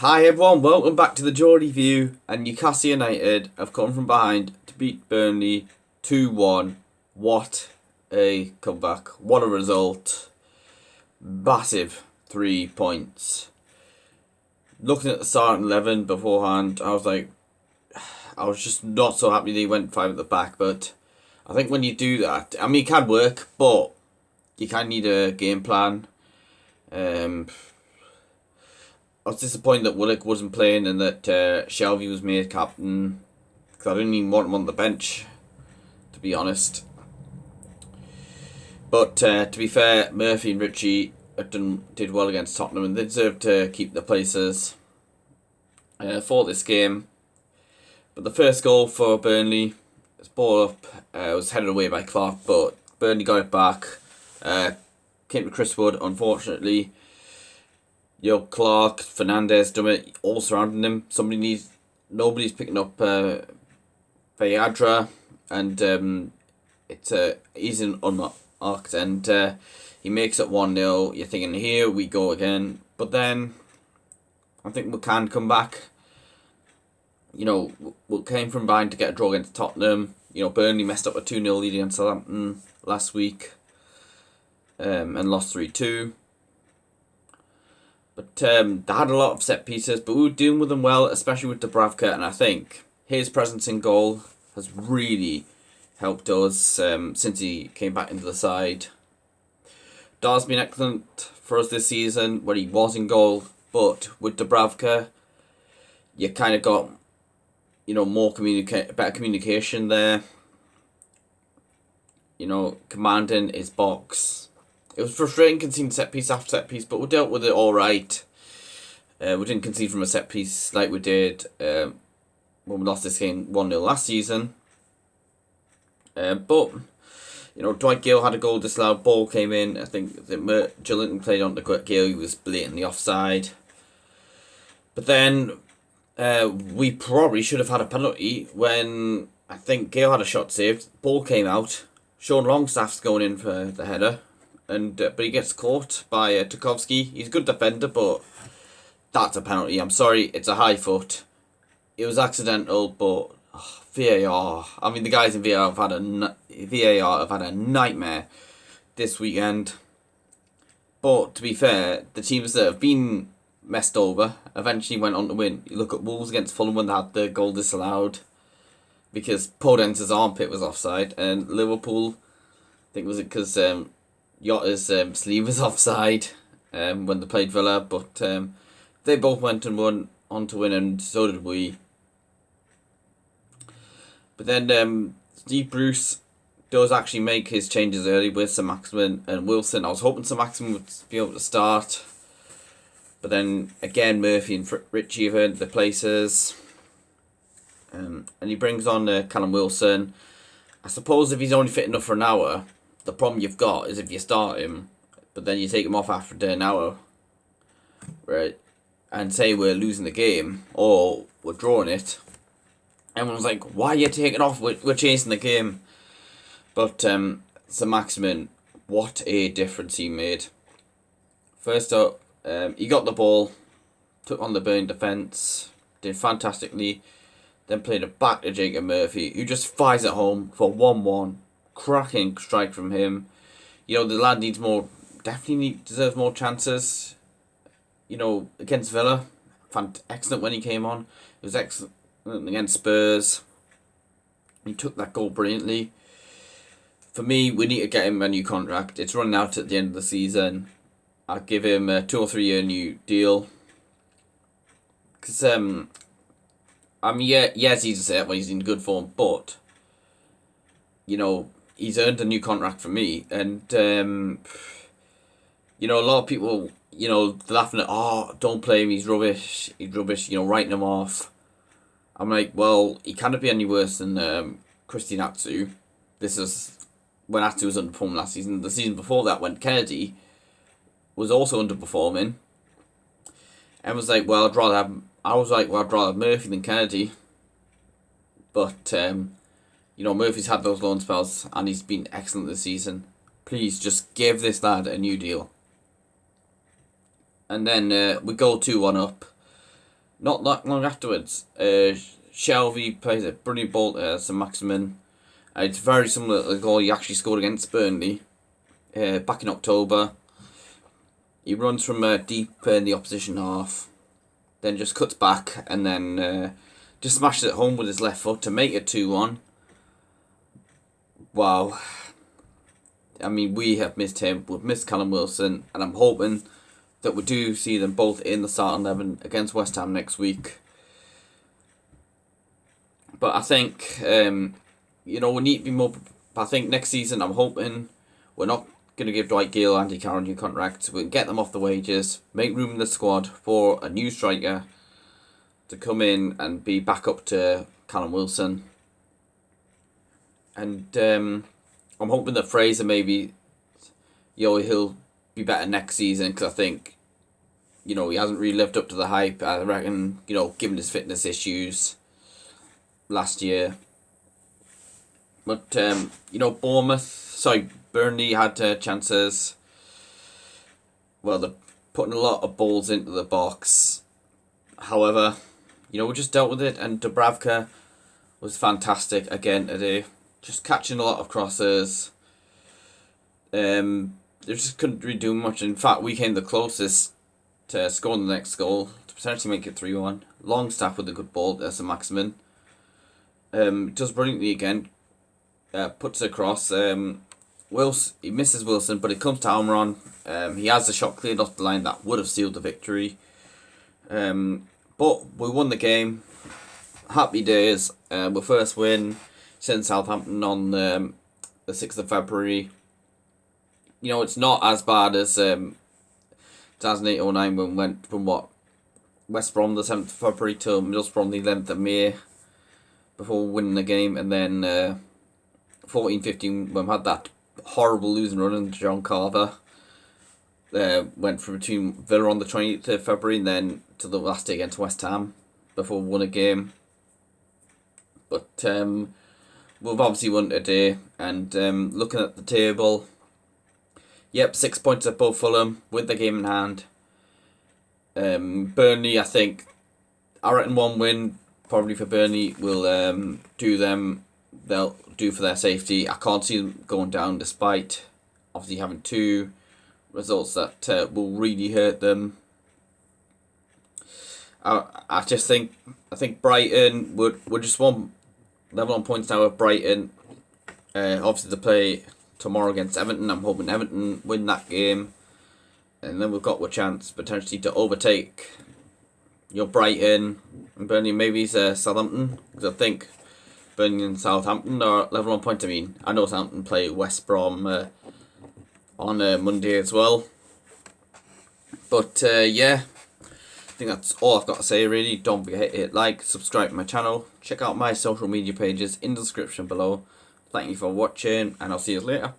Hi everyone, welcome back to the Jaw Review. And Newcastle United have come from behind to beat Burnley 2-1. What a comeback, what a result. Massive 3 points. Looking at the starting 11 beforehand, I was just not so happy they went 5 at the back. But I think when you do that, I mean it can work, but you kind of need a game plan. I was disappointed that Willock wasn't playing and that Shelby was made captain, because I didn't even want him on the bench, to be honest. But to be fair, Murphy and Ritchie did well against Tottenham and they deserved to keep their places for this game. But the first goal for Burnley, this ball up, was headed away by Clark, but Burnley got it back. Came to Chris Wood, unfortunately. Clark, Fernandez, Dummett, all surrounding him. Nobody's picking up Viadra, and he's an unmarked, and he makes it 1-0. You're thinking, here we go again. But then, I think we can come back. We came from behind to get a draw against Tottenham. Burnley messed up a 2-0 lead against Southampton last week, and lost 3-2. But they had a lot of set pieces, but we were dealing with them well, especially with Dubravka, and I think his presence in goal has really helped us since he came back into the side. Dar's been excellent for us this season when he was in goal, but with Dubravka, you kind of got better communication there. Commanding his box. It was frustrating conceding set piece after set piece, but we dealt with it all right. We didn't concede from a set piece like we did when we lost this game 1-0 last season. But Dwight Gale had a goal disallowed. Ball came in. I think that Gillinton played on to Gale. He was blatantly offside. But then we probably should have had a penalty when I think Gale had a shot saved. Ball came out. Sean Longstaff's going in for the header. But he gets caught by Tarkowski. He's a good defender, but that's a penalty. I'm sorry, it's a high foot. It was accidental, but VAR. I mean, the guys in VAR have had a nightmare this weekend. But to be fair, the teams that have been messed over eventually went on to win. You look at Wolves against Fulham when they had the goal disallowed because Podence's armpit was offside, and Liverpool, I think was it because Yotta's sleeve was offside when they played Villa, but they both went and won on to win, and so did we. But then Steve Bruce does actually make his changes early with Saint-Maximin and Wilson. I was hoping Saint-Maximin would be able to start, but then again Murphy and Ritchie have earned their places, and he brings on Callum Wilson. I suppose if he's only fit enough for an hour, the problem you've got is if you start him, but then you take him off after an hour, right, and say we're losing the game, or we're drawing it, everyone's like, why are you taking off? We're chasing the game. But Saint-Maximin, what a difference he made. First up, he got the ball, took on the Burn defence, did fantastically, then played it back to Jacob Murphy, who just fires it home for 1-1. Cracking strike from him. The lad definitely deserves more chances. Against Villa, excellent when he came on. It was excellent against Spurs. He took that goal brilliantly. For me, we need to get him a new contract. It's running out at the end of the season. I'd give him a 2 or 3 year new deal. Because, yes, he's a set when he's in good form, but he's earned a new contract from me, and a lot of people, laughing at, don't play him, he's rubbish, writing him off. I'm like, well, he cannot be any worse than Christian Atsu. This is when Atsu was underperforming last season. The season before that, when Kennedy was also underperforming, and was like, well, I'd rather have Murphy than Kennedy, but Murphy's had those loan spells and he's been excellent this season. Please just give this lad a new deal. And then we go 2-1 up. not that long afterwards, Shelby plays a brilliant ball to Saint-Maximin. It's very similar to the goal he actually scored against Burnley back in October. He runs from deep in the opposition half, then just cuts back and then just smashes it home with his left foot to make it 2-1. Wow. I mean, we have missed him, we've missed Callum Wilson, and I'm hoping that we do see them both in the starting 11 against West Ham next week. But I think, we need to be more. I think next season, I'm hoping we're not going to give Dwight Gale and Andy Carroll new contracts. We'll get them off the wages, make room in the squad for a new striker to come in and be back up to Callum Wilson. And I'm hoping that Fraser maybe, he'll be better next season, because I think, he hasn't really lived up to the hype. I reckon, given his fitness issues last year. But, Burnley had chances. Well, they're putting a lot of balls into the box. However, we just dealt with it, and Dubravka was fantastic again today. Just catching a lot of crosses. They just couldn't really do much. In fact, we came the closest to scoring the next goal to potentially make it 3-1. Longstaff with a good ball, there's a Maximin. Does brilliantly again. Puts it across. He misses Wilson, but it comes to Almiron. He has the shot cleared off the line that would have sealed the victory. But we won the game. Happy days. Our first win since Southampton on the 6th of February. It's not as bad as 2008-09 when we went from West Brom the 7th of February to Middlesbrough on the 11th of May before winning the game, and then 14-15 when we had that horrible losing run into John Carver. Went from between Villa on the 20th of February and then to the last day against West Ham before we won a game. But we've obviously won today, and looking at the table, 6 points above Fulham with the game in hand. Burnley, I reckon one win probably for Burnley will do them. They'll do for their safety. I can't see them going down despite obviously having two results that will really hurt them. I think Brighton we're just one level on points now with Brighton. Obviously they play tomorrow against Everton. I'm hoping Everton win that game, and then we've got a chance potentially to overtake Brighton and Burnley, maybe Southampton, because I think Burnley and Southampton are level on points. I know Southampton play West Brom on Monday as well. But I think that's all I've got to say really. Don't forget to hit like, subscribe to my channel, check out my social media pages in the description below. Thank you for watching, and I'll see you later.